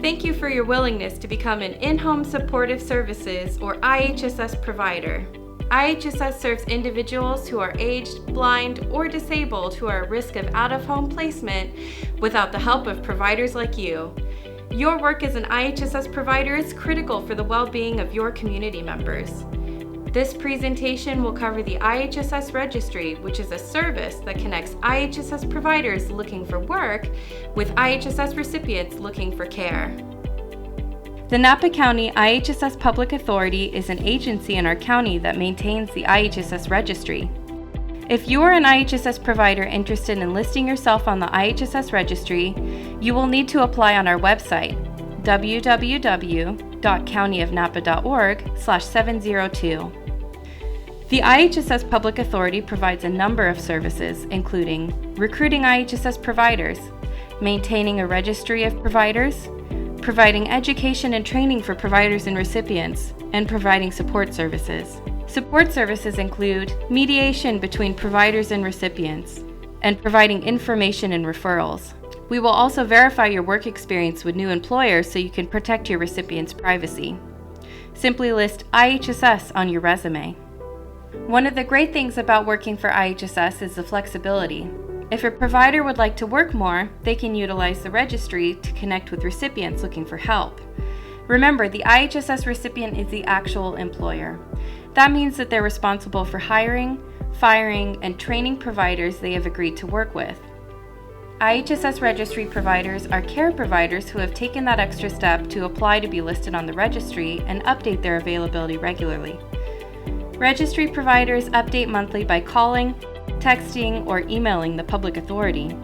Thank you for your willingness to become an in-home supportive services or IHSS provider. IHSS serves individuals who are aged, blind, or disabled who are at risk of out-of-home placement without the help of providers like you. Your work as an IHSS provider is critical for the well-being of your community members. This presentation will cover the IHSS Registry, which is a service that connects IHSS providers looking for work with IHSS recipients looking for care. The Napa County IHSS Public Authority is an agency in our county that maintains the IHSS Registry. If you are an IHSS provider interested in listing yourself on the IHSS Registry, you will need to apply on our website, www.countyofnapa.org/702. The IHSS Public Authority provides a number of services, including recruiting IHSS providers, maintaining a registry of providers, providing education and training for providers and recipients, and providing support services. Support services include mediation between providers and recipients, and providing information and referrals. We will also verify your work experience with new employers so you can protect your recipient's privacy. Simply list IHSS on your resume. One of the great things about working for IHSS is the flexibility. If a provider would like to work more, they can utilize the registry to connect with recipients looking for help. Remember, the IHSS recipient is the actual employer. That means that they're responsible for hiring, firing, and training providers they have agreed to work with. IHSS registry providers are care providers who have taken that extra step to apply to be listed on the registry and update their availability regularly. Registry providers update monthly by calling, texting, or emailing the public authority.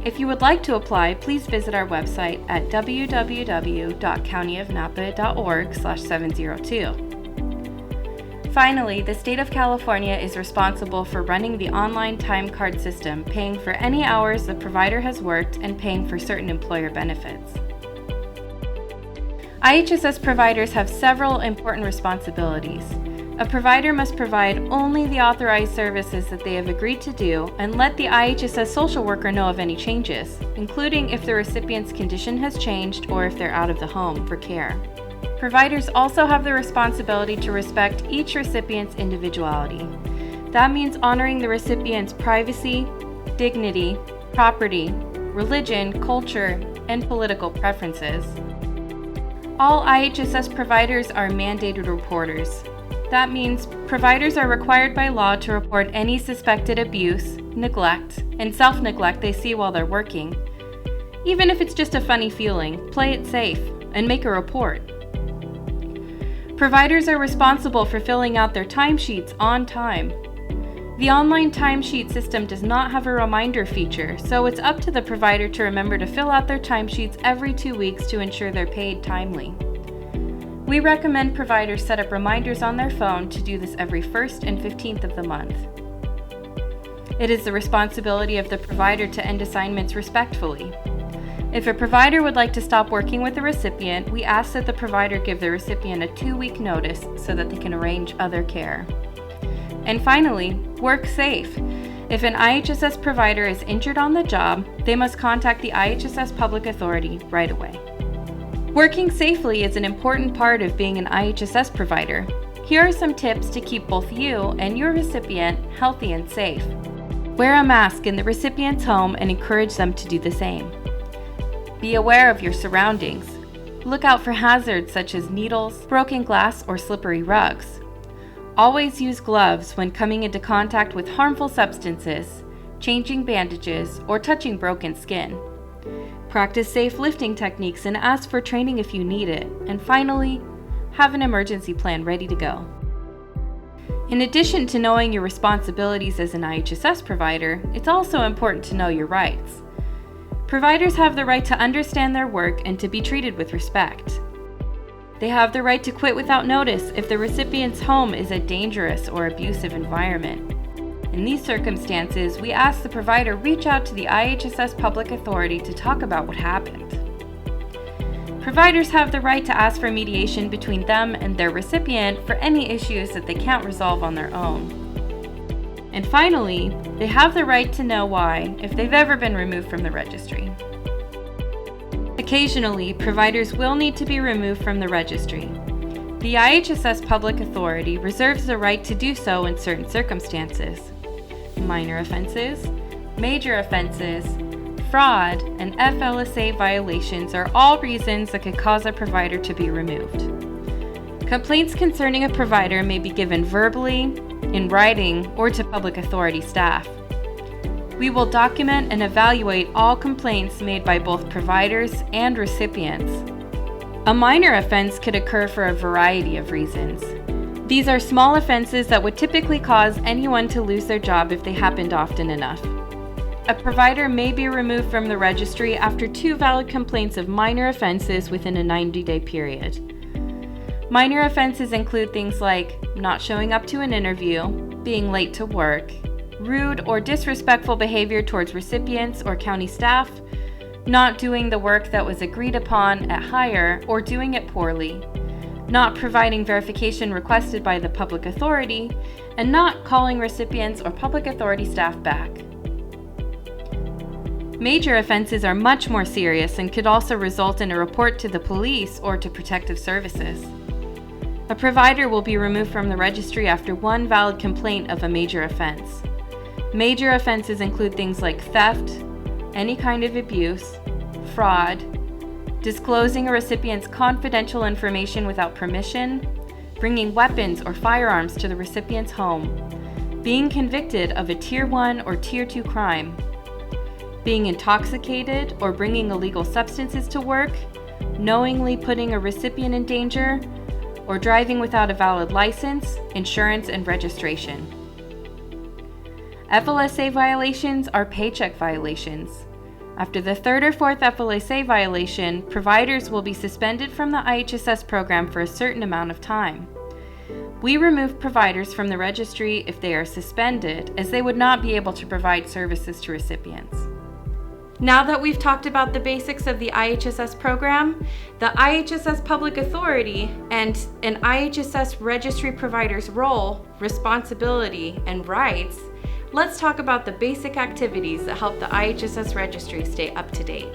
If you would like to apply, please visit our website at www.countyofnapa.org/702. Finally, the state of California is responsible for running the online time card system, paying for any hours the provider has worked and paying for certain employer benefits. IHSS providers have several important responsibilities. A provider must provide only the authorized services that they have agreed to do and let the IHSS social worker know of any changes, including if the recipient's condition has changed or if they're out of the home for care. Providers also have the responsibility to respect each recipient's individuality. That means honoring the recipient's privacy, dignity, property, religion, culture, and political preferences. All IHSS providers are mandated reporters. That means providers are required by law to report any suspected abuse, neglect, and self-neglect they see while they're working. Even if it's just a funny feeling, play it safe and make a report. Providers are responsible for filling out their timesheets on time. The online timesheet system does not have a reminder feature, so it's up to the provider to remember to fill out their timesheets every 2 weeks to ensure they're paid timely. We recommend providers set up reminders on their phone to do this every 1st and 15th of the month. It is the responsibility of the provider to end assignments respectfully. If a provider would like to stop working with the recipient, we ask that the provider give the recipient a 2-week notice so that they can arrange other care. And finally, work safe. If an IHSS provider is injured on the job, they must contact the IHSS Public Authority right away. Working safely is an important part of being an IHSS provider. Here are some tips to keep both you and your recipient healthy and safe. Wear a mask in the recipient's home and encourage them to do the same. Be aware of your surroundings. Look out for hazards such as needles, broken glass, or slippery rugs. Always use gloves when coming into contact with harmful substances, changing bandages, or touching broken skin. Practice safe lifting techniques and ask for training if you need it. And finally, have an emergency plan ready to go. In addition to knowing your responsibilities as an IHSS provider, it's also important to know your rights. Providers have the right to understand their work and to be treated with respect. They have the right to quit without notice if the recipient's home is a dangerous or abusive environment. In these circumstances, we ask the provider reach out to the IHSS Public Authority to talk about what happened. Providers have the right to ask for mediation between them and their recipient for any issues that they can't resolve on their own. And finally, they have the right to know why if they've ever been removed from the registry. The Occasionally, providers will need to be removed from the registry. The IHSS Public Authority reserves the right to do so in certain circumstances. Minor offenses, major offenses, fraud, and FLSA violations are all reasons that could cause a provider to be removed. Complaints concerning a provider may be given verbally, in writing, or to public authority staff. We will document and evaluate all complaints made by both providers and recipients. A minor offense could occur for a variety of reasons. These are small offenses that would typically cause anyone to lose their job if they happened often enough. A provider may be removed from the registry after 2 valid complaints of minor offenses within a 90-day period. Minor offenses include things like not showing up to an interview, being late to work, rude or disrespectful behavior towards recipients or county staff, not doing the work that was agreed upon at hire or doing it poorly, not providing verification requested by the public authority, and not calling recipients or public authority staff back. Major offenses are much more serious and could also result in a report to the police or to protective services. A provider will be removed from the registry after 1 valid complaint of a major offense. Major offenses include things like theft, any kind of abuse, fraud, disclosing a recipient's confidential information without permission, bringing weapons or firearms to the recipient's home, being convicted of a Tier 1 or Tier 2 crime, being intoxicated or bringing illegal substances to work, knowingly putting a recipient in danger, or driving without a valid license, insurance, and registration. FLSA violations are paycheck violations. After the 3rd or 4th FLSA violation, providers will be suspended from the IHSS program for a certain amount of time. We remove providers from the registry if they are suspended, as they would not be able to provide services to recipients. Now that we've talked about the basics of the IHSS program, the IHSS Public Authority, and an IHSS registry provider's role, responsibility, and rights, let's talk about the basic activities that help the IHSS registry stay up to date.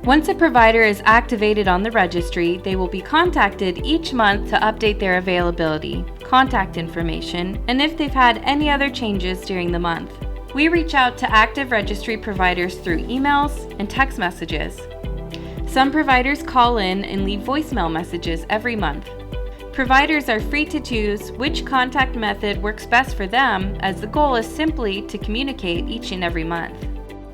Once a provider is activated on the registry, they will be contacted each month to update their availability, contact information, and if they've had any other changes during the month. We reach out to active registry providers through emails and text messages. Some providers call in and leave voicemail messages every month. Providers are free to choose which contact method works best for them, as the goal is simply to communicate each and every month.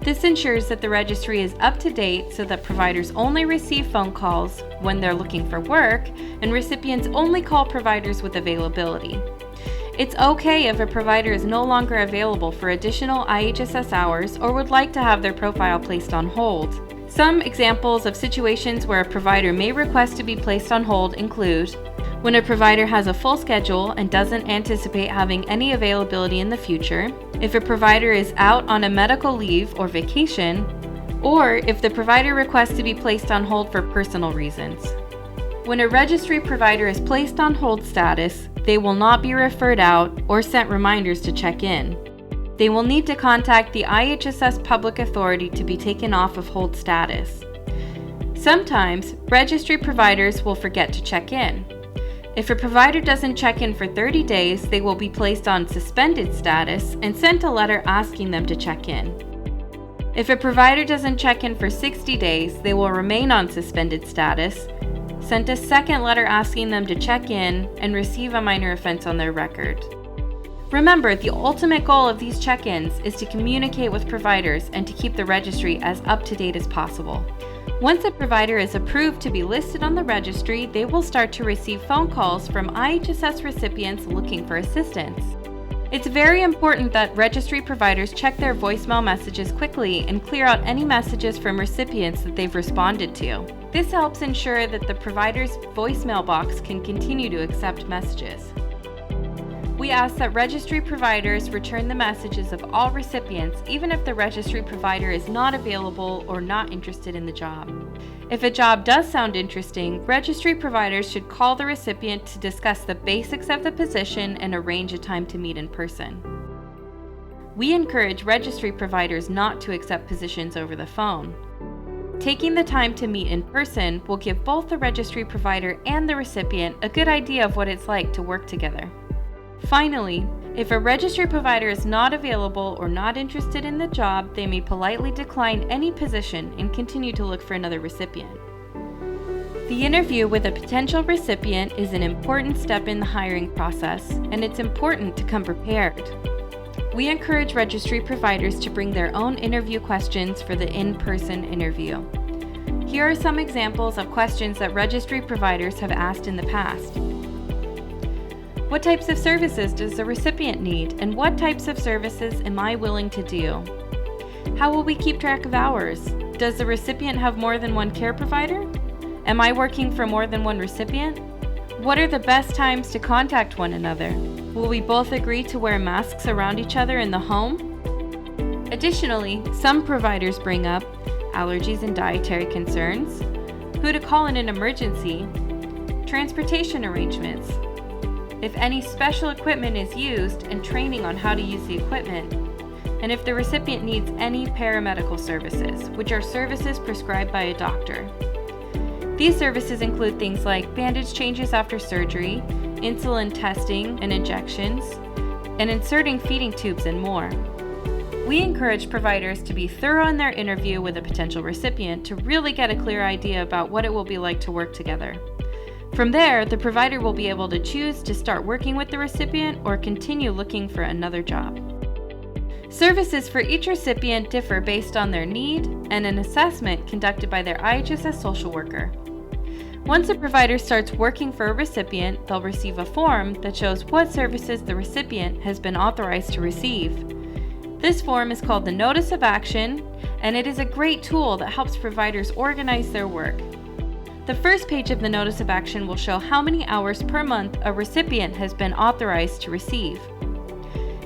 This ensures that the registry is up to date so that providers only receive phone calls when they're looking for work, and recipients only call providers with availability. It's okay if a provider is no longer available for additional IHSS hours or would like to have their profile placed on hold. Some examples of situations where a provider may request to be placed on hold include when a provider has a full schedule and doesn't anticipate having any availability in the future, if a provider is out on a medical leave or vacation, or if the provider requests to be placed on hold for personal reasons. When a registry provider is placed on hold status, they will not be referred out or sent reminders to check in. They will need to contact the IHSS Public Authority to be taken off of hold status. Sometimes, registry providers will forget to check in. If a provider doesn't check in for 30 days, they will be placed on suspended status and sent a letter asking them to check in. If a provider doesn't check in for 60 days, they will remain on suspended status, sent a second letter asking them to check in, and receive a minor offense on their record. Remember, the ultimate goal of these check-ins is to communicate with providers and to keep the registry as up-to-date as possible. Once a provider is approved to be listed on the registry, they will start to receive phone calls from IHSS recipients looking for assistance. It's very important that registry providers check their voicemail messages quickly and clear out any messages from recipients that they've responded to. This helps ensure that the provider's voicemail box can continue to accept messages. We ask that registry providers return the messages of all recipients, even if the registry provider is not available or not interested in the job. If a job does sound interesting, registry providers should call the recipient to discuss the basics of the position and arrange a time to meet in person. We encourage registry providers not to accept positions over the phone. Taking the time to meet in person will give both the registry provider and the recipient a good idea of what it's like to work together. Finally, if a registry provider is not available or not interested in the job, they may politely decline any position and continue to look for another recipient. The interview with a potential recipient is an important step in the hiring process, and it's important to come prepared. We encourage registry providers to bring their own interview questions for the in-person interview. Here are some examples of questions that registry providers have asked in the past. What types of services does the recipient need, and what types of services am I willing to do? How will we keep track of hours? Does the recipient have more than one care provider? Am I working for more than one recipient? What are the best times to contact one another? Will we both agree to wear masks around each other in the home? Additionally, some providers bring up allergies and dietary concerns, who to call in an emergency, transportation arrangements, if any special equipment is used, and training on how to use the equipment, and if the recipient needs any paramedical services, which are services prescribed by a doctor. These services include things like bandage changes after surgery, insulin testing and injections, and inserting feeding tubes and more. We encourage providers to be thorough in their interview with a potential recipient to really get a clear idea about what it will be like to work together. From there, the provider will be able to choose to start working with the recipient or continue looking for another job. Services for each recipient differ based on their need and an assessment conducted by their IHSS social worker. Once a provider starts working for a recipient, they'll receive a form that shows what services the recipient has been authorized to receive. This form is called the Notice of Action, and it is a great tool that helps providers organize their work. The first page of the Notice of Action will show how many hours per month a recipient has been authorized to receive.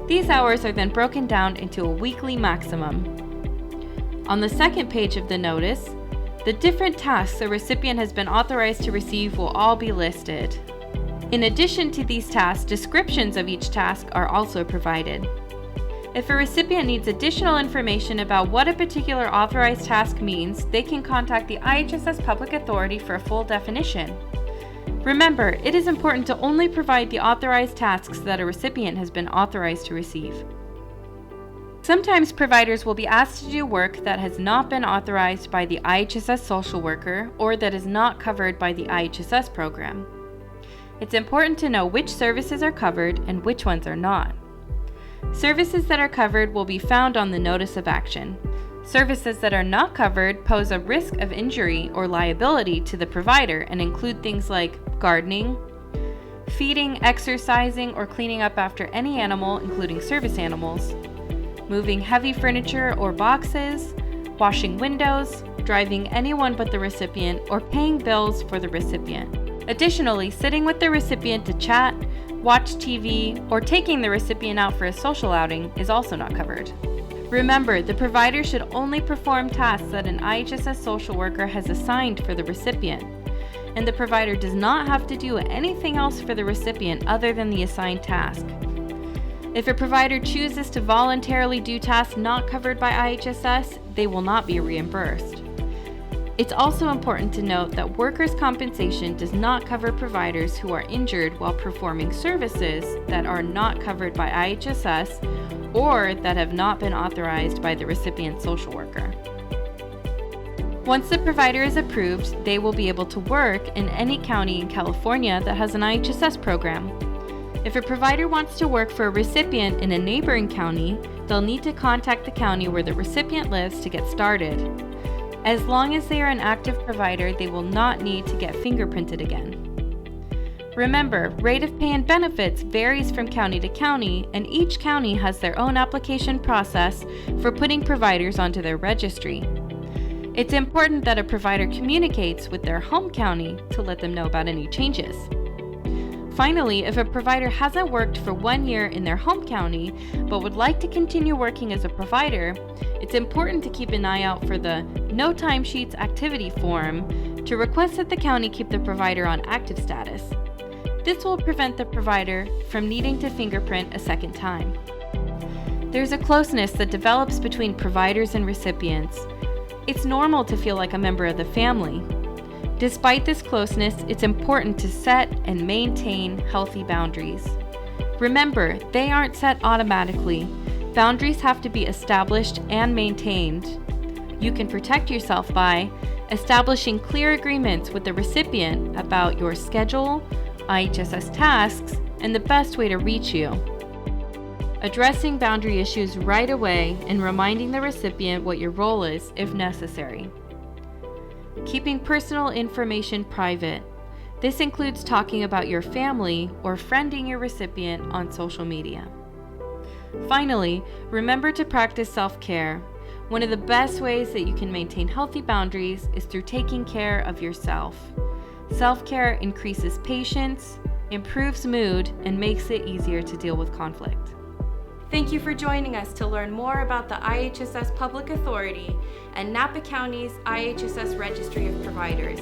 These hours are then broken down into a weekly maximum. On the second page of the notice, the different tasks a recipient has been authorized to receive will all be listed. In addition to these tasks, descriptions of each task are also provided. If a recipient needs additional information about what a particular authorized task means, they can contact the IHSS Public Authority for a full definition. Remember, it is important to only provide the authorized tasks that a recipient has been authorized to receive. Sometimes providers will be asked to do work that has not been authorized by the IHSS social worker or that is not covered by the IHSS program. It's important to know which services are covered and which ones are not. Services that are covered will be found on the Notice of Action. Services that are not covered pose a risk of injury or liability to the provider and include things like gardening, feeding, exercising, or cleaning up after any animal, including service animals, moving heavy furniture or boxes, washing windows, driving anyone but the recipient, or paying bills for the recipient. Additionally, sitting with the recipient to chat, watch TV, or taking the recipient out for a social outing is also not covered. Remember, the provider should only perform tasks that an IHSS social worker has assigned for the recipient, and the provider does not have to do anything else for the recipient other than the assigned task. If a provider chooses to voluntarily do tasks not covered by IHSS, they will not be reimbursed. It's also important to note that workers' compensation does not cover providers who are injured while performing services that are not covered by IHSS or that have not been authorized by the recipient social worker. Once the provider is approved, they will be able to work in any county in California that has an IHSS program. If a provider wants to work for a recipient in a neighboring county, they'll need to contact the county where the recipient lives to get started. As long as they are an active provider, they will not need to get fingerprinted again. Remember, rate of pay and benefits varies from county to county, and each county has their own application process for putting providers onto their registry. It's important that a provider communicates with their home county to let them know about any changes. Finally, if a provider hasn't worked for 1 year in their home county but would like to continue working as a provider, it's important to keep an eye out for the No Timesheets activity form to request that the county keep the provider on active status. This will prevent the provider from needing to fingerprint a second time. There's a closeness that develops between providers and recipients. It's normal to feel like a member of the family. Despite this closeness, it's important to set and maintain healthy boundaries. Remember, they aren't set automatically. Boundaries have to be established and maintained. You can protect yourself by establishing clear agreements with the recipient about your schedule, IHSS tasks, and the best way to reach you. Addressing boundary issues right away and reminding the recipient what your role is if necessary. Keeping personal information private. This includes talking about your family or friending your recipient on social media. Finally, remember to practice self-care. One of the best ways that you can maintain healthy boundaries is through taking care of yourself. Self-care increases patience, improves mood, and makes it easier to deal with conflict. Thank you for joining us to learn more about the IHSS Public Authority and Napa County's IHSS Registry of Providers.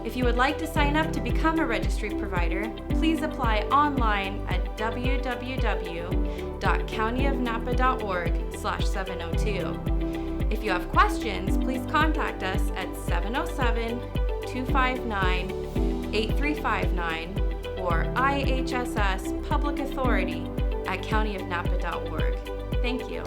If you would like to sign up to become a registry provider, please apply online at www.countyofnapa.org/702. If you have questions, please contact us at 707-259-8359 or IHSS Public Authority at countyofnapa.org. Thank you.